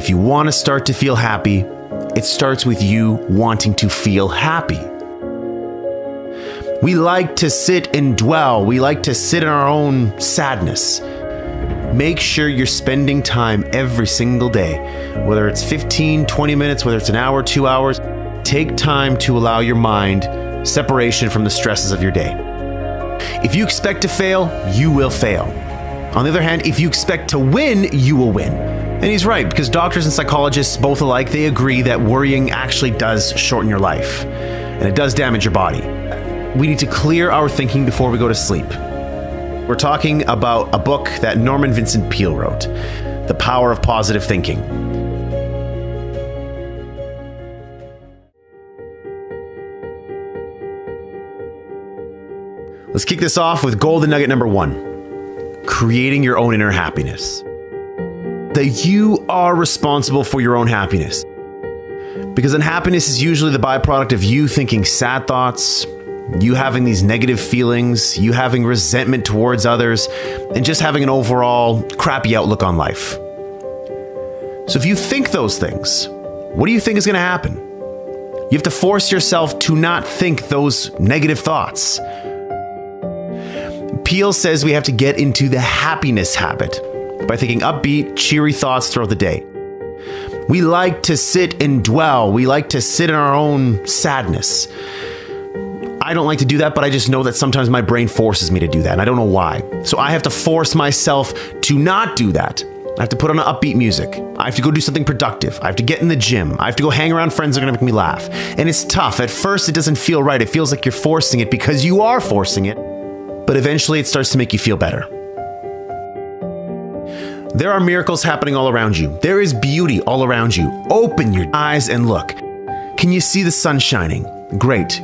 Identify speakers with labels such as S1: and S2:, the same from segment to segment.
S1: If you want to start to feel happy, it starts with you wanting to feel happy. We like to sit and dwell. We like to sit in our own sadness. Make sure you're spending time every single day, whether it's 15, 20 minutes, whether it's an hour, 2 hours. Take time to allow your mind separation from the stresses of your day. If you expect to fail, you will fail. On the other hand, if you expect to win, you will win. And he's right, because doctors and psychologists, both alike, they agree that worrying actually does shorten your life, and it does damage your body. We need to clear our thinking before we go to sleep. We're talking about a book that Norman Vincent Peale wrote, The Power of Positive Thinking. Let's kick this off with golden nugget number 1, creating your own inner happiness. That you are responsible for your own happiness. Because unhappiness is usually the byproduct of you thinking sad thoughts, you having these negative feelings, you having resentment towards others, and just having an overall crappy outlook on life. So if you think those things, what do you think is going to happen? You have to force yourself to not think those negative thoughts. Peale says we have to get into the happiness habit by thinking upbeat, cheery thoughts throughout the day. We like to sit and dwell. We like to sit in our own sadness. I don't like to do that, but I just know that sometimes my brain forces me to do that, and I don't know why. So I have to force myself to not do that. I have to put on upbeat music. I have to go do something productive. I have to get in the gym. I have to go hang around friends that are going to make me laugh. And it's tough. At first, it doesn't feel right. It feels like you're forcing it because you are forcing it. But eventually, it starts to make you feel better. There are miracles happening all around you. There is beauty all around you. Open your eyes and look. Can you see the sun shining? Great.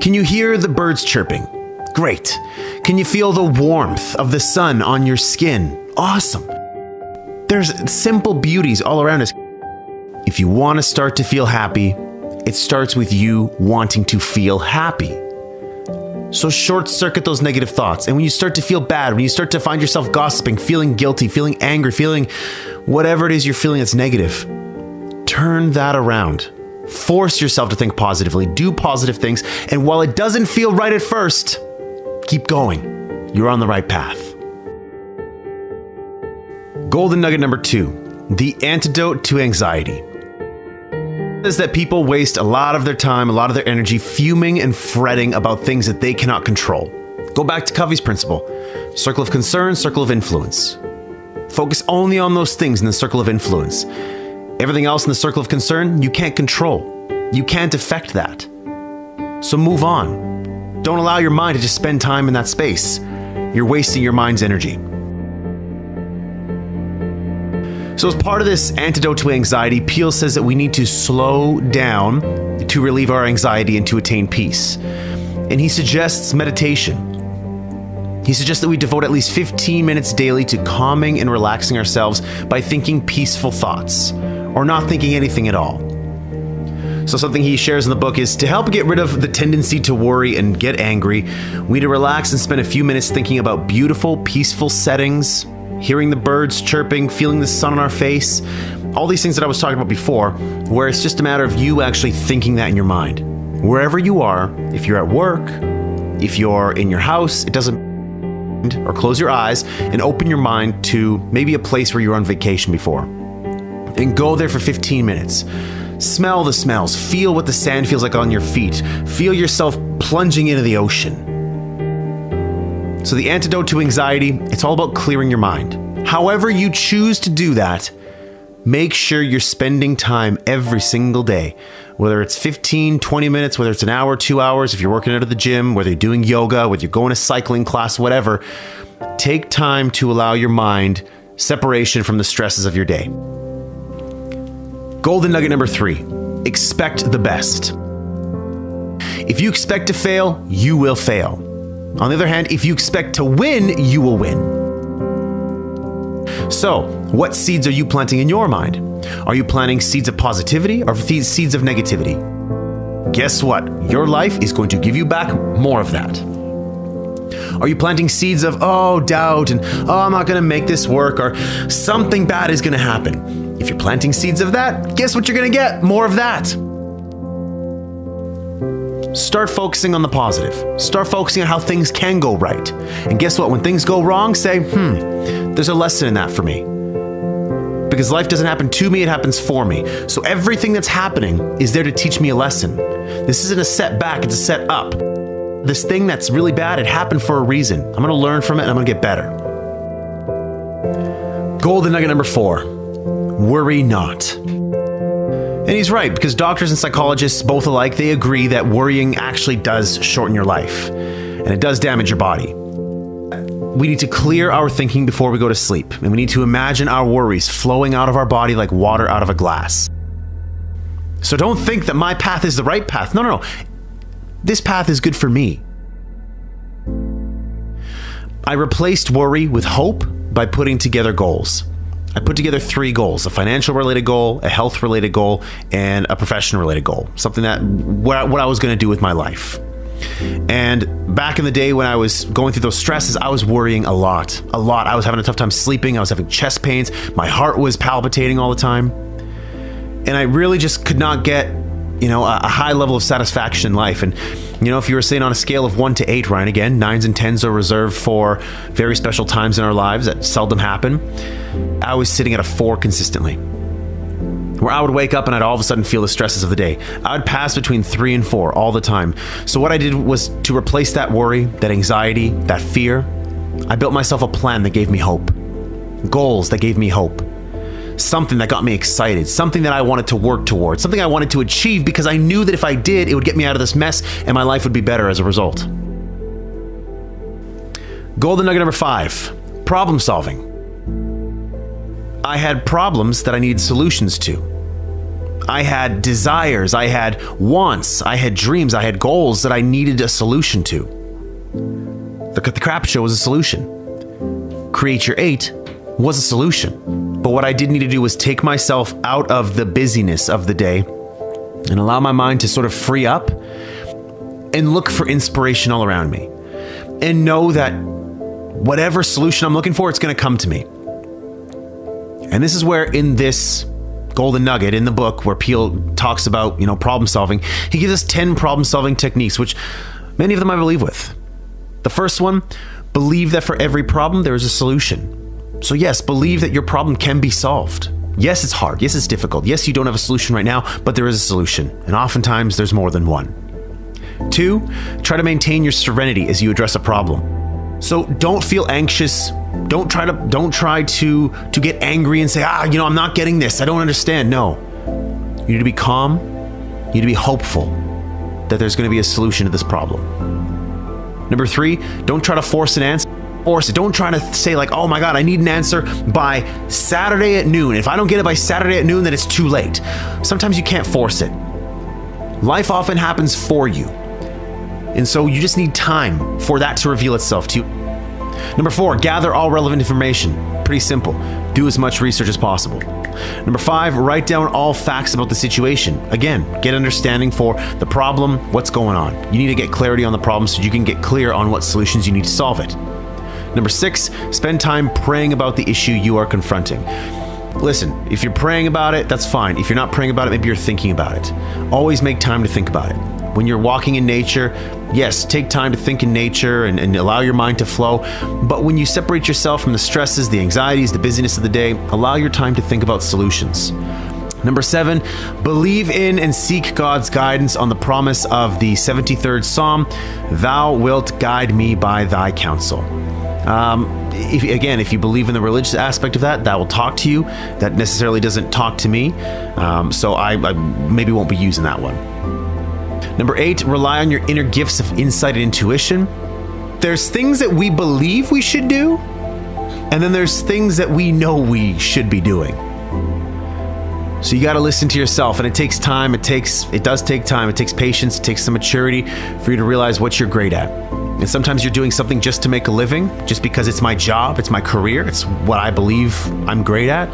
S1: Can you hear the birds chirping? Great. Can you feel the warmth of the sun on your skin? Awesome. There's simple beauties all around us. If you want to start to feel happy, it starts with you wanting to feel happy. So short circuit those negative thoughts. And when you start to feel bad, when you start to find yourself gossiping, feeling guilty, feeling angry, feeling whatever it is you're feeling that's negative, turn that around. Force yourself to think positively, do positive things. And while it doesn't feel right at first, keep going. You're on the right path. Golden nugget number 2, the antidote to anxiety. Is that people waste a lot of their time, a lot of their energy fuming and fretting about things that they cannot control. Go back to Covey's principle. Circle of concern, circle of influence. Focus only on those things in the circle of influence. Everything else in the circle of concern, you can't control. You can't affect that. So move on. Don't allow your mind to just spend time in that space. You're wasting your mind's energy. So as part of this antidote to anxiety, Peale says that we need to slow down to relieve our anxiety and to attain peace. And he suggests meditation. He suggests that we devote at least 15 minutes daily to calming and relaxing ourselves by thinking peaceful thoughts, or not thinking anything at all. So something he shares in the book is to help get rid of the tendency to worry and get angry, we need to relax and spend a few minutes thinking about beautiful, peaceful settings, hearing the birds chirping, feeling the sun on our face, all these things that I was talking about before, where it's just a matter of you actually thinking that in your mind. Wherever you are, if you're at work, if you're in your house, it doesn't, or close your eyes and open your mind to maybe a place where you were on vacation before. And go there for 15 minutes. Smell the smells, feel what the sand feels like on your feet, feel yourself plunging into the ocean. So the antidote to anxiety, it's all about clearing your mind. However you choose to do that, make sure you're spending time every single day, whether it's 15, 20 minutes, whether it's an hour, 2 hours, if you're working out at the gym, whether you're doing yoga, whether you're going to cycling class, whatever, take time to allow your mind separation from the stresses of your day. Golden nugget number 3, expect the best. If you expect to fail, you will fail. On the other hand, if you expect to win, you will win. So, what seeds are you planting in your mind? Are you planting seeds of positivity or seeds of negativity? Guess what? Your life is going to give you back more of that. Are you planting seeds of, doubt and, I'm not going to make this work, or something bad is going to happen? If you're planting seeds of that, guess what you're going to get? More of that. Start focusing on the positive. Start focusing on how things can go right. And guess what? When things go wrong, say, there's a lesson in that for me. Because life doesn't happen to me, it happens for me. So everything that's happening is there to teach me a lesson. This isn't a setback, it's a set up. This thing that's really bad, it happened for a reason. I'm going to learn from it and I'm going to get better. Golden nugget number 4, worry not. And he's right, because doctors and psychologists, both alike, they agree that worrying actually does shorten your life, and it does damage your body. We need to clear our thinking before we go to sleep, and we need to imagine our worries flowing out of our body like water out of a glass. So don't think that my path is the right path. No. This path is good for me. I replaced worry with hope by putting together goals. I put together 3 goals: a financial related goal, a health related goal, and a professional related goal. Something that what I was going to do with my life. And back in the day when I was going through those stresses, I was worrying a lot. I was having a tough time sleeping. I was having chest pains. My heart was palpitating all the time. And I really just could not get, a high level of satisfaction in life. And, if you were saying on a scale of 1 to 8, Ryan, again, 9s and 10s are reserved for very special times in our lives that seldom happen. I was sitting at a 4 consistently, where I would wake up and I'd all of a sudden feel the stresses of the day. I would pass between 3 and 4 all the time. So what I did was to replace that worry, that anxiety, that fear. I built myself a plan that gave me hope, goals that gave me hope, something that got me excited, something that I wanted to work towards, something I wanted to achieve because I knew that if I did, it would get me out of this mess and my life would be better as a result. Golden nugget number 5, problem solving. I had problems that I needed solutions to. I had desires, I had wants, I had dreams, I had goals that I needed a solution to. The Crap Show was a solution. Create Your 8 was a solution. But what I did need to do was take myself out of the busyness of the day and allow my mind to sort of free up and look for inspiration all around me. And know that whatever solution I'm looking for, it's going to come to me. And this is where in this golden nugget in the book where Peele talks about, problem solving, he gives us 10 problem solving techniques, which many of them I believe with. The first one, believe that for every problem, there is a solution. So yes, believe that your problem can be solved. Yes, it's hard. Yes, it's difficult. Yes, you don't have a solution right now, but there is a solution. And oftentimes there's more than one. 2, try to maintain your serenity as you address a problem. So don't feel anxious. Don't try to get angry and say, I'm not getting this. I don't understand. No. You need to be calm. You need to be hopeful that there's going to be a solution to this problem. Number 3, don't try to force an answer. Don't try to say oh my God, I need an answer by Saturday at noon. If I don't get it by Saturday at noon, then it's too late. Sometimes you can't force it. Life often happens for you. And so you just need time for that to reveal itself to you. Number 4, gather all relevant information. Pretty simple. Do as much research as possible. Number 5, write down all facts about the situation. Again, get understanding for the problem, what's going on. You need to get clarity on the problem so you can get clear on what solutions you need to solve it. Number 6, spend time praying about the issue you are confronting. Listen, if you're praying about it, that's fine. If you're not praying about it, maybe you're thinking about it. Always make time to think about it. When you're walking in nature, yes, take time to think in nature and allow your mind to flow. But when you separate yourself from the stresses, the anxieties, the busyness of the day, allow your time to think about solutions. Number 7, believe in and seek God's guidance on the promise of the 73rd Psalm, "Thou wilt guide me by thy counsel." If you believe in the religious aspect of that will talk to you. That necessarily doesn't talk to me. So I maybe won't be using that one. Number 8, rely on your inner gifts of insight and intuition. There's things that we believe we should do, and then there's things that we know we should be doing. So you got to listen to yourself, and it takes time. It does take time. It takes patience. It takes some maturity for you to realize what you're great at. And sometimes you're doing something just to make a living, just because it's my job, it's my career, it's what I believe I'm great at.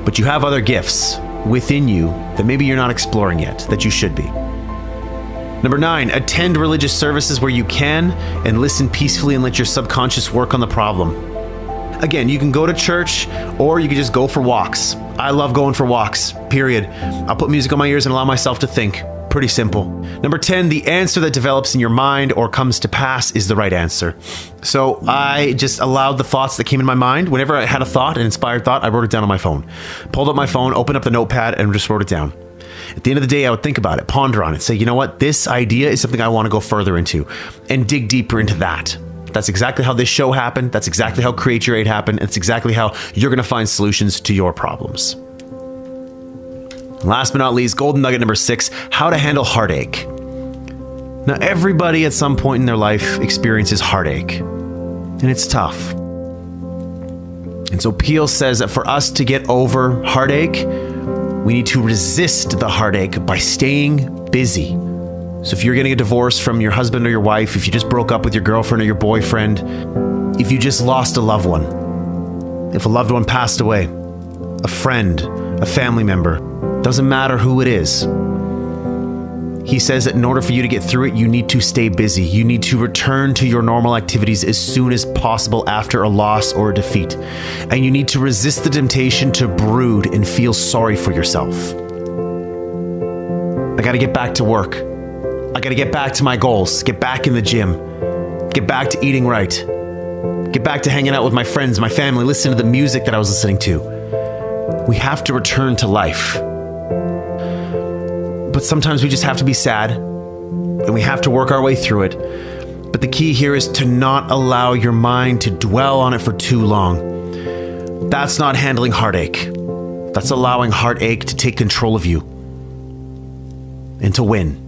S1: But you have other gifts within you that maybe you're not exploring yet, that you should be. Number 9, attend religious services where you can and listen peacefully and let your subconscious work on the problem. Again, you can go to church or you can just go for walks. I love going for walks, period. I'll put music on my ears and allow myself to think. Pretty simple. Number 10, the answer that develops in your mind or comes to pass is the right answer. So I just allowed the thoughts that came in my mind. Whenever I had a thought, an inspired thought, I wrote it down on my phone. Pulled up my phone, opened up the notepad, and just wrote it down. At the end of the day, I would think about it, ponder on it, say, you know what, this idea is something I want to go further into and dig deeper into that. That's exactly how this show happened. That's exactly how Create Your 8 happened. It's exactly how you're going to find solutions to your problems. Last but not least, golden nugget number 6, how to handle heartache. Now, everybody at some point in their life experiences heartache, and it's tough. And so Peel says that for us to get over heartache, we need to resist the heartache by staying busy. So if you're getting a divorce from your husband or your wife, if you just broke up with your girlfriend or your boyfriend, if you just lost a loved one, if a loved one passed away, a friend, a family member, doesn't matter who it is. He says that in order for you to get through it, you need to stay busy. You need to return to your normal activities as soon as possible after a loss or a defeat. And you need to resist the temptation to brood and feel sorry for yourself. I got to get back to work. I got to get back to my goals, get back in the gym, get back to eating right, get back to hanging out with my friends, my family, listening to the music that I was listening to. We have to return to life. But sometimes we just have to be sad and we have to work our way through it. But the key here is to not allow your mind to dwell on it for too long. That's not handling heartache. That's allowing heartache to take control of you and to win.